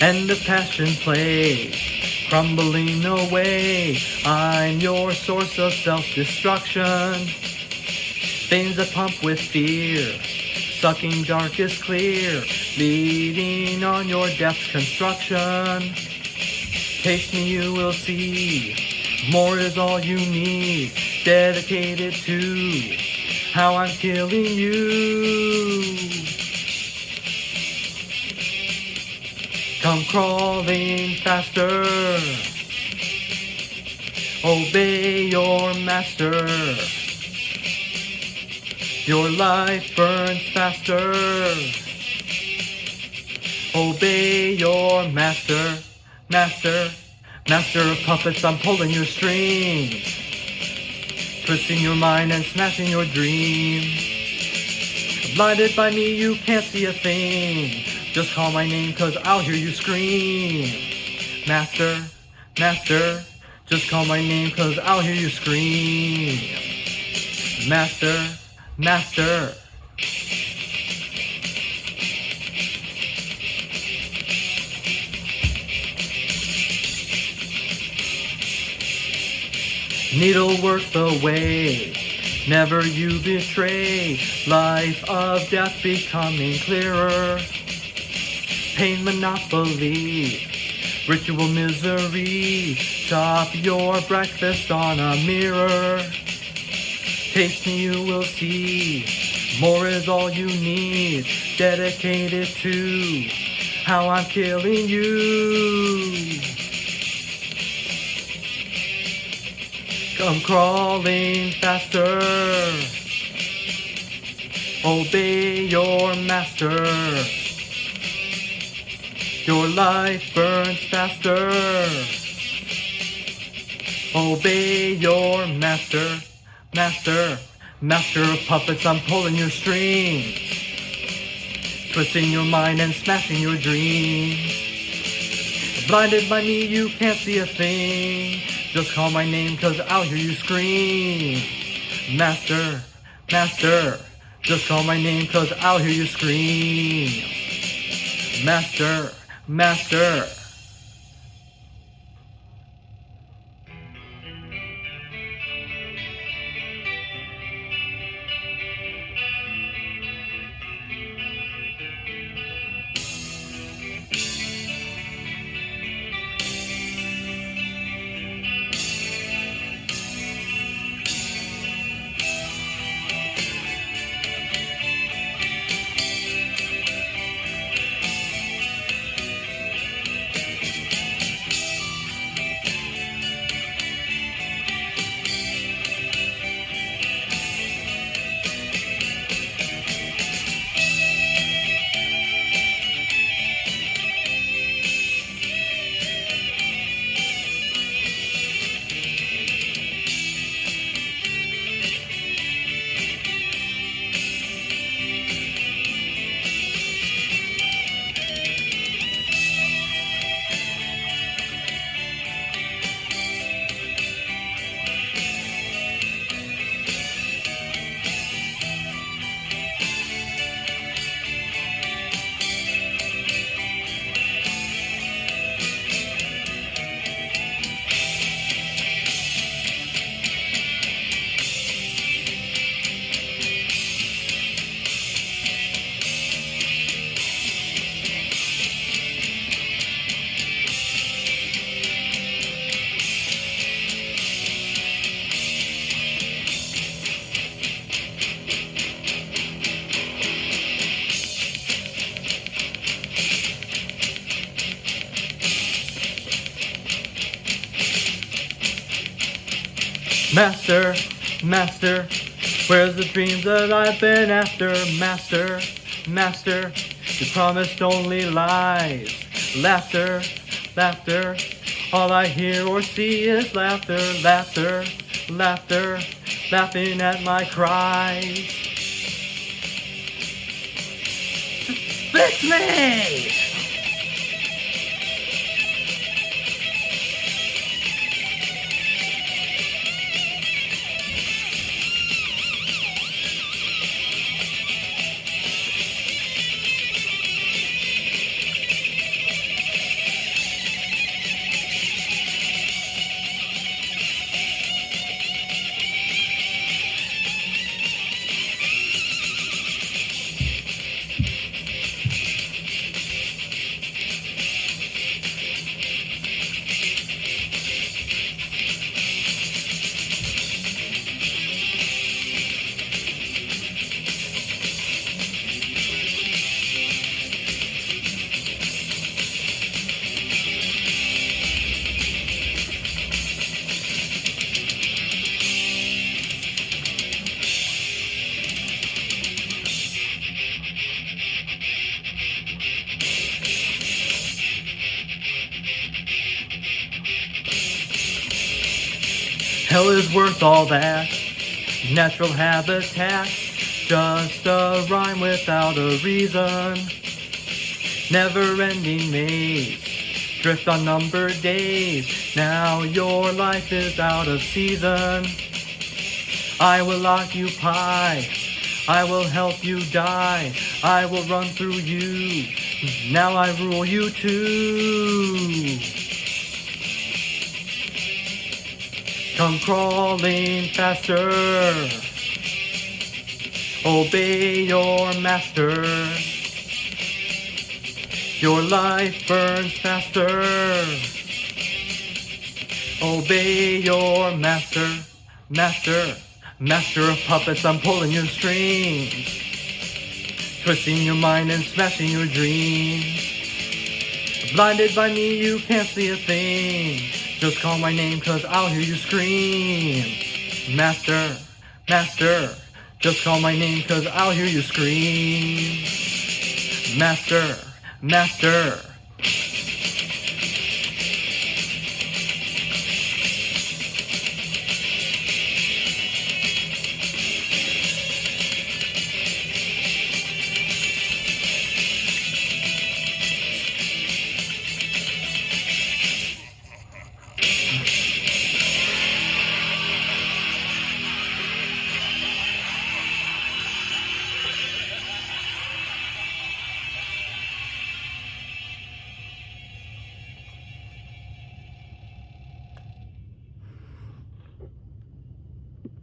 And the passion play, crumbling away. I'm your source of self-destruction. Veins that pump with fear, sucking darkest clear, leading on your depth's construction. Taste me, you will see. More is all you need. Dedicated to how I'm killing you. Come crawling faster. Obey your master. Your life burns faster. Obey your master. Master of puppets, I'm pulling your strings. Twisting your mind and smashing your dreams. Blinded by me, you can't see a thing. Just call my name, cause I'll hear you scream. Master, just call my name, cause I'll hear you scream. Master. Needlework the way, never you betray. Life of death becoming clearer. Pain monopoly, ritual misery. Chop your breakfast on a mirror. Taste me, you will see. More is all you need. Dedicated to how I'm killing you. Come crawling faster. Obey your master. Your life burns faster. Obey your master. Master of puppets, I'm pulling your strings. Twisting your mind and smashing your dreams. Blinded by me, you can't see a thing. Just call my name, cause I'll hear you scream. Master, just call my name, cause I'll hear you scream. Master. Master, master, where's the dreams that I've been after? Master, master, you promised only lies. Laughter, laughter, all I hear or see is laughter, laughter, laughter, laughing at my cries. Fix me! Hell is worth all that, natural habitat, just a rhyme without a reason. Never-ending maze, drift on numbered days, now your life is out of season. I will occupy, I will help you die, I will run through you, now I rule you too. Come crawling faster, obey your master, your life burns faster, obey your master, master, master of puppets, I'm pulling your strings, twisting your mind and smashing your dreams. Blinded by me, you can't see a thing. Just call my name, cause I'll hear you scream. Master, master, just call my name, cause I'll hear you scream. Master, master.